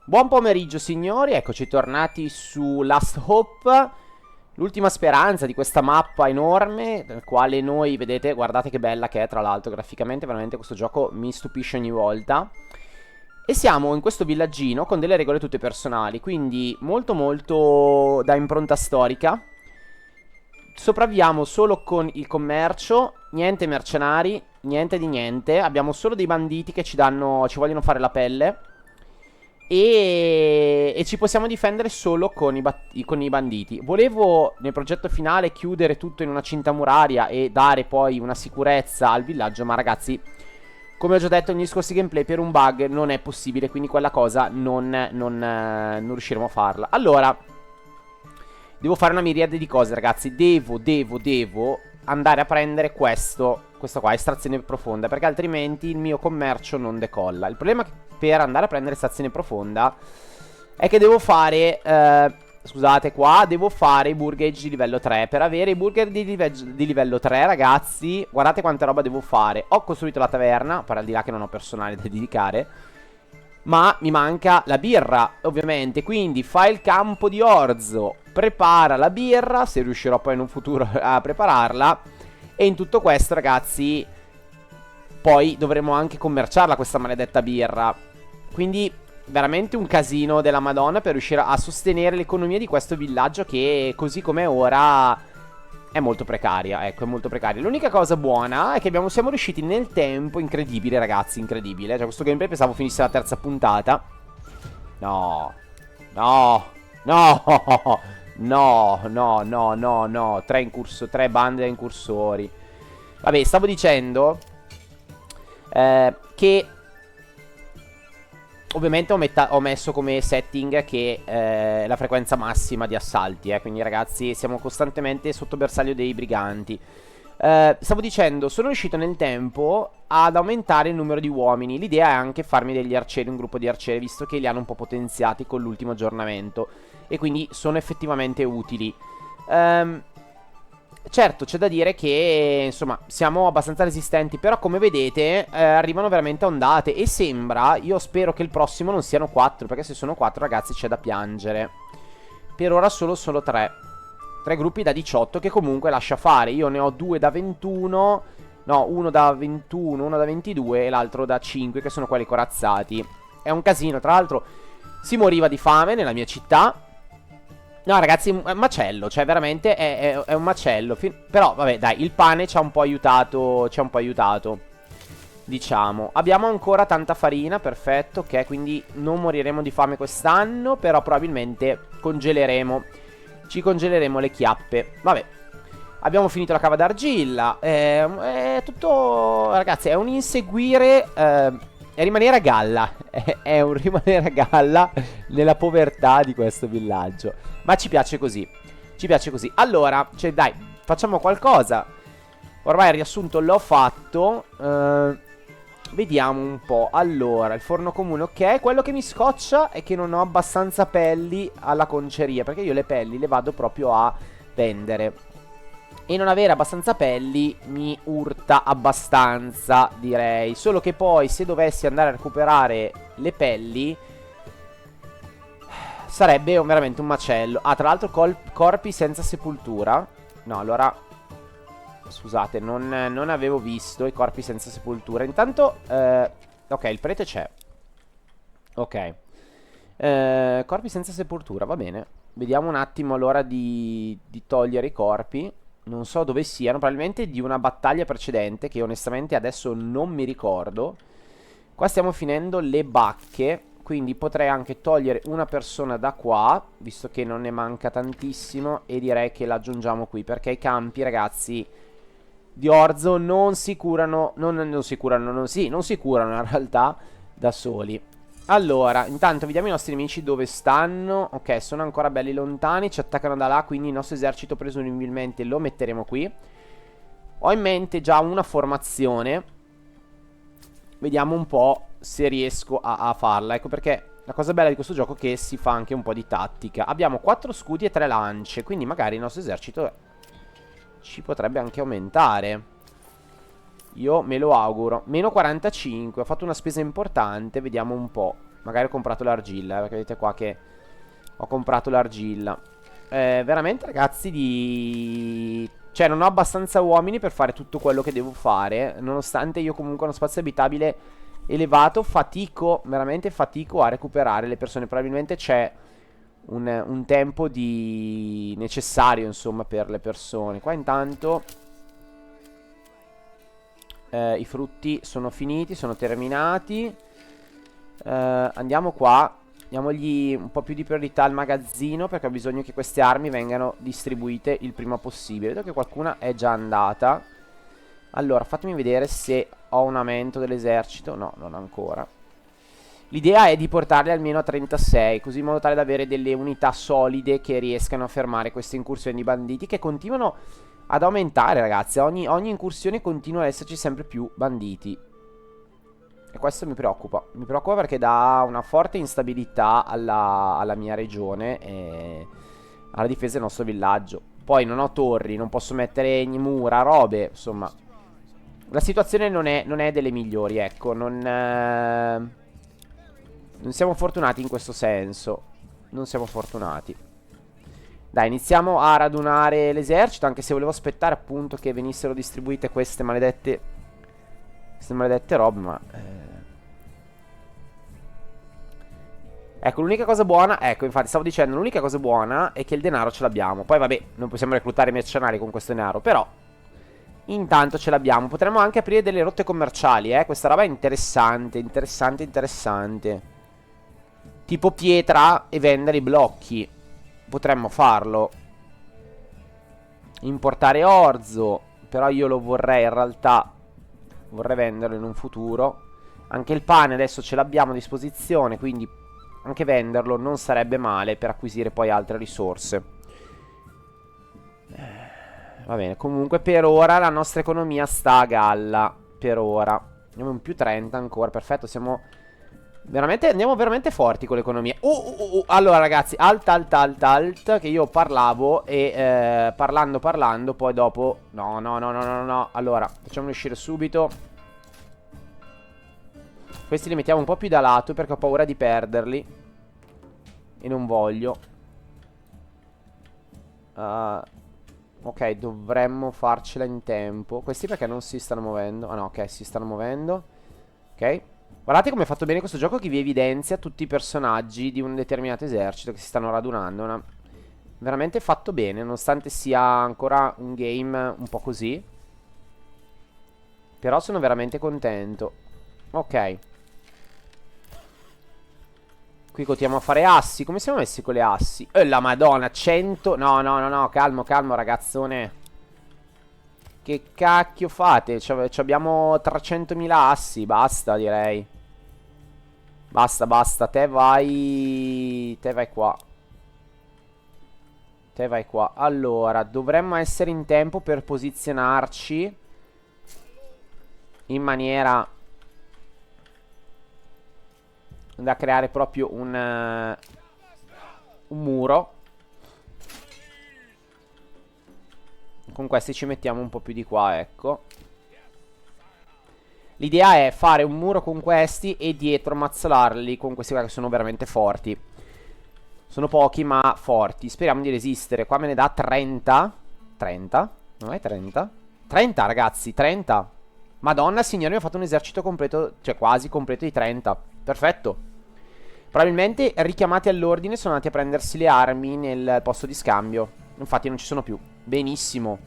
Buon pomeriggio signori, eccoci tornati su Last Hope, l'ultima speranza di questa mappa enorme, nel quale noi, vedete, guardate che bella che è tra l'altro graficamente, veramente questo gioco mi stupisce ogni volta. E siamo in questo villaggino con delle regole tutte personali, quindi molto molto da impronta storica. Sopravviviamo solo con il commercio, niente mercenari, niente di niente, abbiamo solo dei banditi che ci vogliono fare la pelle. E ci possiamo difendere solo con con i banditi. Volevo nel progetto finale chiudere tutto in una cinta muraria e dare poi una sicurezza al villaggio, ma ragazzi, come ho già detto negli scorsi gameplay, per un bug non è possibile, quindi quella cosa non riusciremo a farla. Allora, devo fare una miriade di cose, ragazzi. Devo andare a prendere questo qua, estrazione profonda, perché altrimenti il mio commercio non decolla. Il problema per andare a prendere estrazione profonda è che devo fare, scusate qua, devo fare i burgage di livello 3. Per avere i burger di livello 3, ragazzi, guardate quanta roba devo fare. Ho costruito la taverna, per al di là che non ho personale da dedicare, ma mi manca la birra, ovviamente. Quindi fai il campo di orzo, prepara la birra, se riuscirò poi in un futuro a prepararla. E in tutto questo, ragazzi, poi dovremo anche commerciarla questa maledetta birra. Quindi veramente un casino della Madonna per riuscire a sostenere l'economia di questo villaggio che, così come è ora, è molto precaria. Ecco, è molto precaria. L'unica cosa buona è che siamo riusciti nel tempo, incredibile ragazzi, incredibile. Cioè questo gameplay pensavo finisse la terza puntata. No, no, no, no. Tre bande da incursori. Vabbè, stavo dicendo che ovviamente ho messo come setting che la frequenza massima di assalti, quindi ragazzi siamo costantemente sotto bersaglio dei briganti. Stavo dicendo, sono riuscito nel tempo ad aumentare il numero di uomini. L'idea è anche farmi degli arcieri, un gruppo di arcieri, visto che li hanno un po' potenziati con l'ultimo aggiornamento e quindi sono effettivamente utili. Certo, c'è da dire che, insomma, siamo abbastanza resistenti, però come vedete arrivano veramente a ondate e sembra, io spero che il prossimo non siano 4, perché se sono 4 ragazzi c'è da piangere. Per ora solo 3. 3 gruppi da 18 che comunque lascia fare. Io ne ho 2 da 21, no, uno da 21, uno da 22 e l'altro da 5, che sono quelli corazzati. È un casino, tra l'altro si moriva di fame nella mia città. No ragazzi, è un macello, cioè veramente è un macello. Però vabbè dai, il pane ci ha un po' aiutato, diciamo. Abbiamo ancora tanta farina, perfetto, ok, quindi non moriremo di fame quest'anno, però probabilmente ci congeleremo le chiappe. Vabbè, abbiamo finito la cava d'argilla, è tutto, ragazzi, è un inseguire, è rimanere a galla, è un rimanere a galla nella povertà di questo villaggio. Ma ci piace così, ci piace così. Allora, cioè dai, facciamo qualcosa. Ormai il riassunto l'ho fatto. Vediamo un po'. Allora, il forno comune, ok. Quello che mi scoccia è che non ho abbastanza pelli alla conceria, perché io le pelli le vado proprio a vendere. E non avere abbastanza pelli mi urta abbastanza, direi. Solo che poi se dovessi andare a recuperare le pelli sarebbe veramente un macello. Ah, tra l'altro corpi senza sepoltura. No, allora scusate, non avevo visto i corpi senza sepoltura. Intanto ok, il prete c'è. Ok, corpi senza sepoltura, va bene. Vediamo un attimo allora di togliere i corpi. Non so dove siano, probabilmente di una battaglia precedente, che onestamente adesso non mi ricordo. Qua stiamo finendo le bacche, quindi potrei anche togliere una persona da qua, visto che non ne manca tantissimo, e direi che la aggiungiamo qui, perché i campi, ragazzi, di orzo non si curano in realtà da soli. Allora, intanto vediamo i nostri nemici dove stanno. Ok, sono ancora belli lontani, ci attaccano da là, quindi il nostro esercito presumibilmente lo metteremo qui. Ho in mente già una formazione. Vediamo un po' se riesco a farla. Ecco perché la cosa bella di questo gioco è che si fa anche un po' di tattica. Abbiamo 4 scudi e 3 lance, quindi magari il nostro esercito ci potrebbe anche aumentare. Io me lo auguro. Meno 45, ho fatto una spesa importante, vediamo un po'. Magari ho comprato l'argilla, perché vedete qua che ho comprato l'argilla. Veramente, ragazzi, cioè, non ho abbastanza uomini per fare tutto quello che devo fare. Nonostante io comunque ho uno spazio abitabile elevato, veramente fatico a recuperare le persone. Probabilmente c'è un tempo necessario, insomma, per le persone. Qua intanto i frutti sono finiti, sono terminati. Andiamo qua. Diamogli un po' più di priorità al magazzino, perché ho bisogno che queste armi vengano distribuite il prima possibile. Vedo che qualcuna è già andata. Allora, fatemi vedere se ho un aumento dell'esercito. No, non ancora. L'idea è di portarli almeno a 36, così in modo tale da avere delle unità solide che riescano a fermare queste incursioni di banditi, che continuano ad aumentare, ragazzi. Ogni incursione continua ad esserci sempre più banditi. E questo mi preoccupa. Mi preoccupa perché dà una forte instabilità alla mia regione e alla difesa del nostro villaggio. Poi non ho torri, non posso mettere mura, robe. Insomma, la situazione non è delle migliori, ecco. Non siamo fortunati in questo senso. Non siamo fortunati. Dai, iniziamo a radunare l'esercito, anche se volevo aspettare appunto che venissero distribuite queste maledette robe, ma ecco, l'unica cosa buona, ecco, infatti stavo dicendo, l'unica cosa buona è che il denaro ce l'abbiamo. Poi vabbè, non possiamo reclutare mercenari con questo denaro, però intanto ce l'abbiamo. Potremmo anche aprire delle rotte commerciali, questa roba è interessante, interessante. Tipo pietra e vendere i blocchi. Potremmo farlo. Importare orzo, però io lo vorrei in realtà, vorrei venderlo in un futuro. Anche il pane adesso ce l'abbiamo a disposizione, quindi anche venderlo non sarebbe male per acquisire poi altre risorse. Va bene, comunque per ora la nostra economia sta a galla. Per ora andiamo in più 30 ancora, perfetto, andiamo veramente forti con l'economia. Allora ragazzi, alt, che io parlavo e parlando, poi dopo no. Allora, facciamoli uscire subito. Questi li mettiamo un po' più da lato perché ho paura di perderli e non voglio. Ok, dovremmo farcela in tempo. Questi perché non si stanno muovendo? Ah no, ok, si stanno muovendo. Ok. Guardate come è fatto bene questo gioco, che vi evidenzia tutti i personaggi di un determinato esercito che si stanno radunando. Veramente fatto bene, nonostante sia ancora un game un po' così. Però sono veramente contento. Ok. Qui continuiamo a fare assi. Come siamo messi con le assi? La madonna, 100. No, calmo, ragazzone. Che cacchio fate? Abbiamo 300.000 assi. Basta, direi. Basta. Te vai qua. Te vai qua. Allora, dovremmo essere in tempo per posizionarci in maniera da creare proprio un muro. Con questi ci mettiamo un po' più di qua, ecco. L'idea è fare un muro con questi e dietro mazzolarli con questi qua che sono veramente forti. Sono pochi ma forti. Speriamo di resistere. Qua me ne dà 30. 30? Non è 30? 30 ragazzi, 30. Madonna signori, ho fatto un esercito completo, cioè quasi completo di 30. Perfetto. Probabilmente richiamati all'ordine sono andati a prendersi le armi nel posto di scambio. Infatti non ci sono più. Benissimo.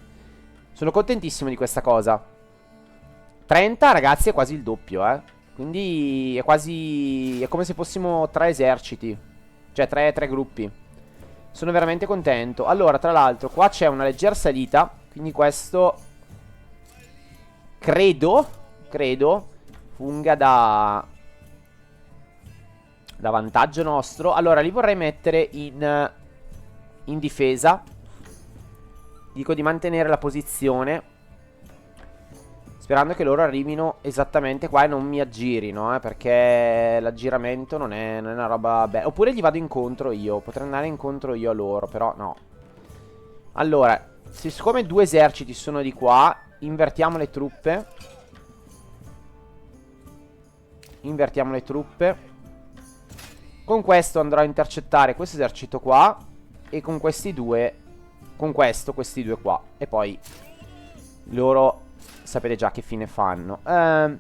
Sono contentissimo di questa cosa. 30 ragazzi è quasi il doppio, Quindi è quasi... è come se fossimo 3 eserciti. Cioè 3 gruppi. Sono veramente contento. Allora, tra l'altro, qua c'è una leggera salita. Quindi questo credo funga da vantaggio nostro. Allora, li vorrei mettere in difesa. Dico di mantenere la posizione, sperando che loro arrivino esattamente qua e non mi aggirino, perché l'aggiramento non è una roba bella. Oppure gli vado incontro io. Potrei andare incontro io a loro, però no. Allora, siccome 2 eserciti sono di qua, invertiamo le truppe. Con questo andrò a intercettare questo esercito qua. E con questi due. Con questo, questi due qua. E poi loro sapete già che fine fanno. Non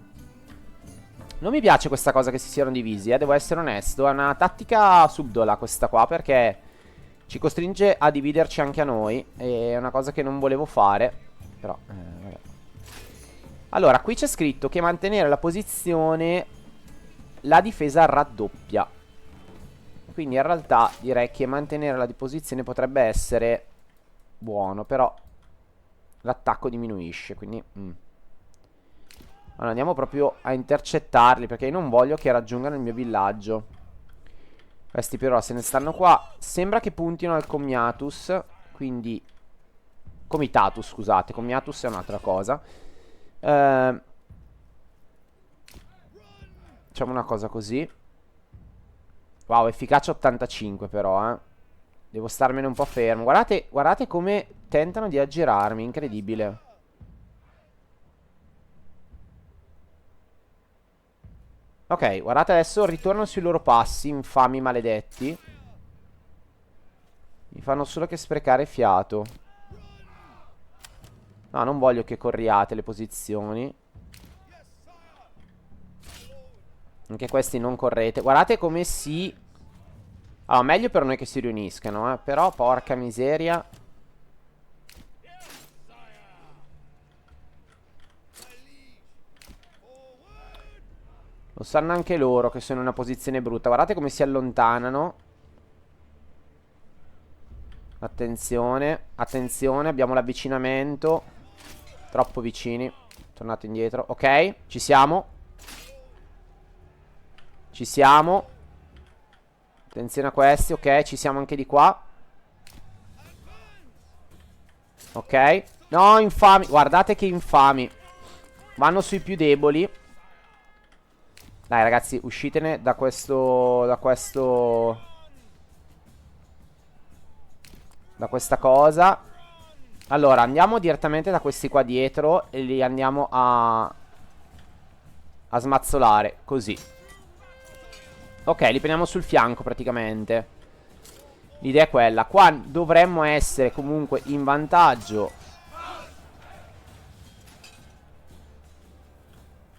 mi piace questa cosa che si siano divisi, devo essere onesto. È una tattica subdola questa qua, perché ci costringe a dividerci anche a noi. E è una cosa che non volevo fare. Però, vabbè. Allora, qui c'è scritto che mantenere la posizione, la difesa raddoppia. Quindi in realtà direi che mantenere la posizione potrebbe essere buono, però l'attacco diminuisce, quindi allora andiamo proprio a intercettarli, perché io non voglio che raggiungano il mio villaggio. Questi però se ne stanno qua. Sembra che puntino al Commiatus, quindi Comitatus, scusate. Commiatus è un'altra cosa. Facciamo una cosa così. Wow, efficacia 85 però, devo starmene un po' fermo. Guardate, guardate come tentano di aggirarmi, incredibile. Ok, guardate adesso ritornano sui loro passi, infami maledetti. Mi fanno solo che sprecare fiato. No, non voglio che corriate le posizioni. Anche questi non correte. Guardate come si... Allora, meglio per noi che si riuniscano, però, porca miseria. Lo sanno anche loro che sono in una posizione brutta. Guardate come si allontanano. Attenzione, attenzione, abbiamo l'avvicinamento. Troppo vicini. Tornate indietro. Ok, ci siamo. Ci siamo. Attenzione a questi, ok, ci siamo anche di qua. Ok. No, infami. Guardate che infami. Vanno sui più deboli. Dai ragazzi, uscitene da questo... Da questa cosa. Allora, andiamo direttamente da questi qua dietro e li andiamo a smazzolare, così. Ok, li prendiamo sul fianco praticamente. L'idea è quella. Qua dovremmo essere comunque in vantaggio.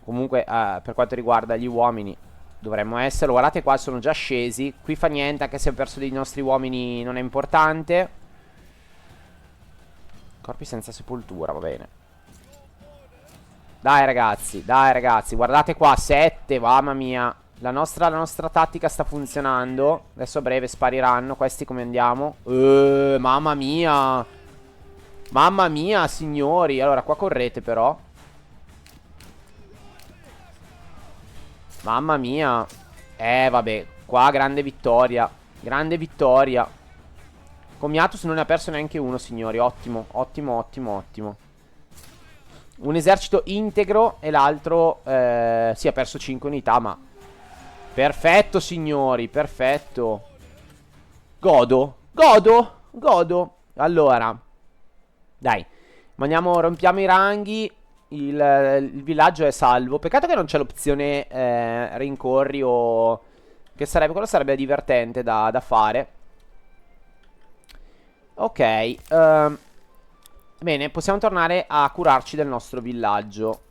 Comunque, per quanto riguarda gli uomini, dovremmo esserlo. Guardate qua, sono già scesi. Qui fa niente, anche se ho perso dei nostri uomini non è importante. Corpi senza sepoltura, va bene. Dai ragazzi, guardate qua, 7, mamma mia. La nostra tattica sta funzionando. Adesso a breve spariranno. Questi come andiamo? Mamma mia. Mamma mia, signori. Allora, qua correte però. Mamma mia. Vabbè, qua grande vittoria. Grande vittoria. Commiatus non ne ha perso neanche uno, signori. Ottimo, ottimo, ottimo, ottimo. Un esercito integro e l'altro sì, ha perso 5 unità, ma perfetto, signori, perfetto. Godo, godo, godo. Allora, dai, rompiamo i ranghi. Il villaggio è salvo. Peccato che non c'è l'opzione rincorri o... Che sarebbe, quello sarebbe divertente da fare. Ok, bene, possiamo tornare a curarci del nostro villaggio.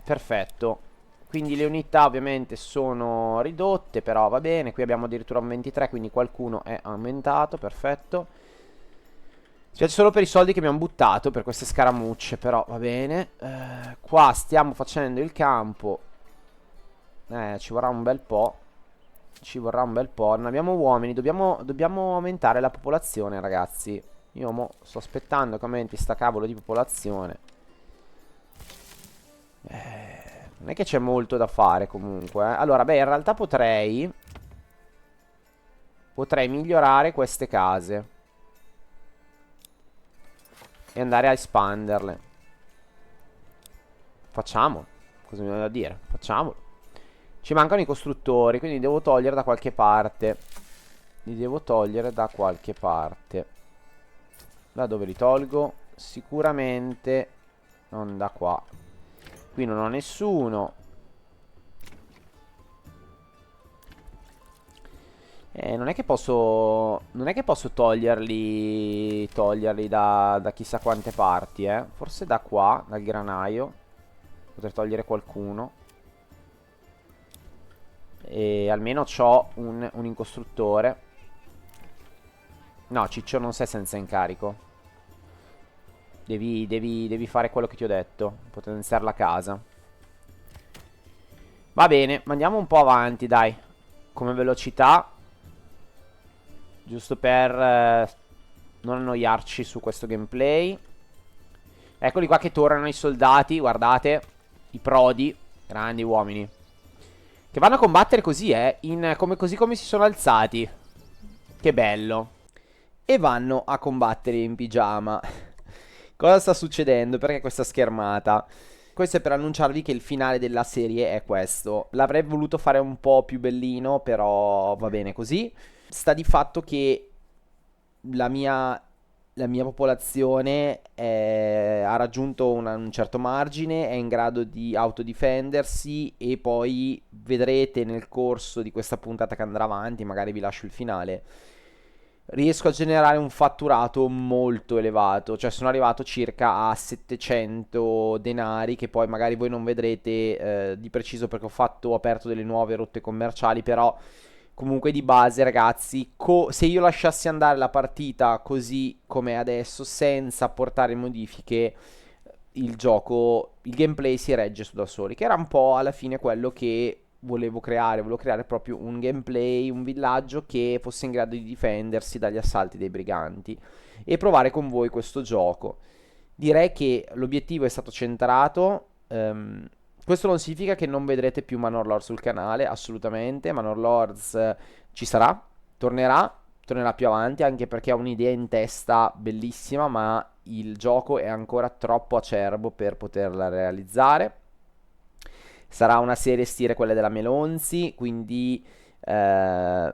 Perfetto. Quindi le unità ovviamente sono ridotte, però va bene. Qui abbiamo addirittura un 23, quindi qualcuno è aumentato, perfetto. Mi spiace solo per i soldi che abbiamo buttato per queste scaramucce, però va bene. Qua stiamo facendo il campo. Ci vorrà un bel po'. Ci vorrà un bel po'. Non abbiamo uomini, dobbiamo aumentare la popolazione, ragazzi. Io mo sto aspettando che aumenti sta cavolo di popolazione. Non è che c'è molto da fare comunque. Allora, beh, in realtà potrei migliorare queste case e andare a espanderle. Facciamolo. Cosa mi viene da dire? Facciamolo. Ci mancano i costruttori, quindi li devo togliere da qualche parte. Li devo togliere da qualche parte. Da dove li tolgo? Sicuramente non da qua. Qui non ho nessuno. Non è che posso... Non è che posso toglierli... Toglierli da chissà quante parti, eh. Forse da qua, dal granaio. Potrei togliere qualcuno. E almeno c'ho un incostruttore. No, Ciccio non sei senza incarico. Devi fare quello che ti ho detto. Potenziare la casa. Va bene, andiamo un po' avanti, dai. Come velocità. Giusto per non annoiarci su questo gameplay. Eccoli qua che tornano i soldati, guardate. I prodi, grandi uomini. Che vanno a combattere così, così come si sono alzati. Che bello. E vanno a combattere in pigiama. Cosa sta succedendo? Perché questa schermata? Questo è per annunciarvi che il finale della serie è questo. L'avrei voluto fare un po' più bellino, però va bene così. Sta di fatto che la mia popolazione ha raggiunto un certo margine, è in grado di autodifendersi e poi vedrete nel corso di questa puntata che andrà avanti, magari vi lascio il finale, riesco a generare un fatturato molto elevato, cioè sono arrivato circa a 700 denari che poi magari voi non vedrete di preciso perché ho aperto delle nuove rotte commerciali, però comunque di base ragazzi, se io lasciassi andare la partita così come è adesso senza apportare modifiche, il gioco, il gameplay si regge su da soli, che era un po' alla fine quello che volevo creare proprio un gameplay, un villaggio che fosse in grado di difendersi dagli assalti dei briganti e provare con voi questo gioco. Direi che l'obiettivo è stato centrato. Questo non significa che non vedrete più Manor Lords sul canale, assolutamente. Manor Lords ci sarà, tornerà più avanti, anche perché ha un'idea in testa bellissima, ma il gioco è ancora troppo acerbo per poterla realizzare. Sarà una serie stile quella della Melonzi, quindi sarà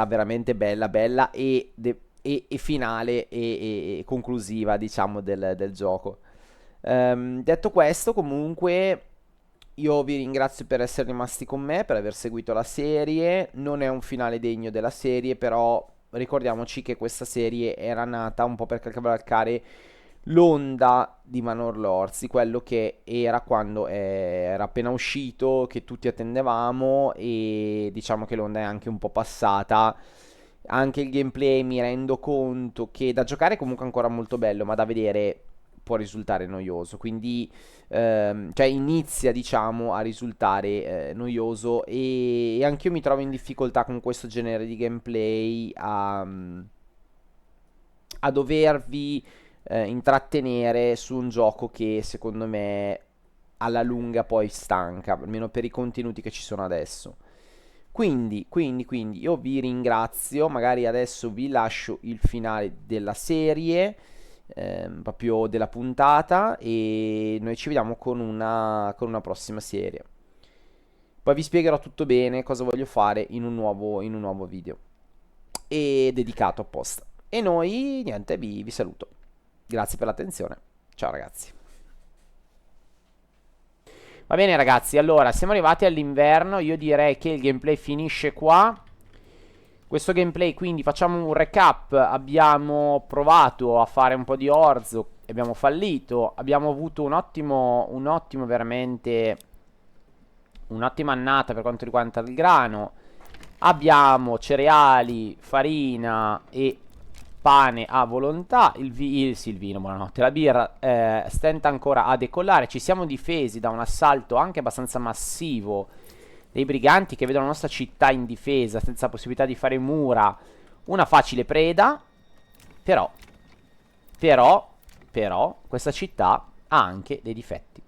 veramente bella, bella e finale e conclusiva, diciamo, del gioco. Detto questo, comunque, io vi ringrazio per essere rimasti con me, per aver seguito la serie. Non è un finale degno della serie, però ricordiamoci che questa serie era nata un po' per cavalcare l'onda di Manor Lords, di quello che era quando era appena uscito, che tutti attendevamo, e diciamo che l'onda è anche un po' passata. Anche il gameplay mi rendo conto che da giocare è comunque ancora molto bello, ma da vedere può risultare noioso, quindi cioè inizia diciamo a risultare noioso e anche io mi trovo in difficoltà con questo genere di gameplay a dovervi intrattenere su un gioco che secondo me alla lunga poi stanca, almeno per i contenuti che ci sono adesso. Quindi io vi ringrazio, magari adesso vi lascio il finale della serie, proprio della puntata, e noi ci vediamo con una prossima serie. Poi vi spiegherò tutto bene cosa voglio fare in un nuovo video e dedicato apposta. E noi, niente, vi saluto. Grazie per l'attenzione. Ciao ragazzi. Va bene ragazzi, allora siamo arrivati all'inverno. Io direi che il gameplay finisce qua. Questo gameplay, quindi facciamo un recap. Abbiamo provato a fare un po' di orzo e abbiamo fallito. Abbiamo avuto un'ottima veramente, un'ottima annata per quanto riguarda il grano. Abbiamo cereali, farina e pane a volontà. Sì, il vino, buonanotte. La birra stenta ancora a decollare. Ci siamo difesi da un assalto anche abbastanza massivo dei briganti che vedono la nostra città in difesa senza possibilità di fare mura. Una facile preda. Però questa città ha anche dei difetti.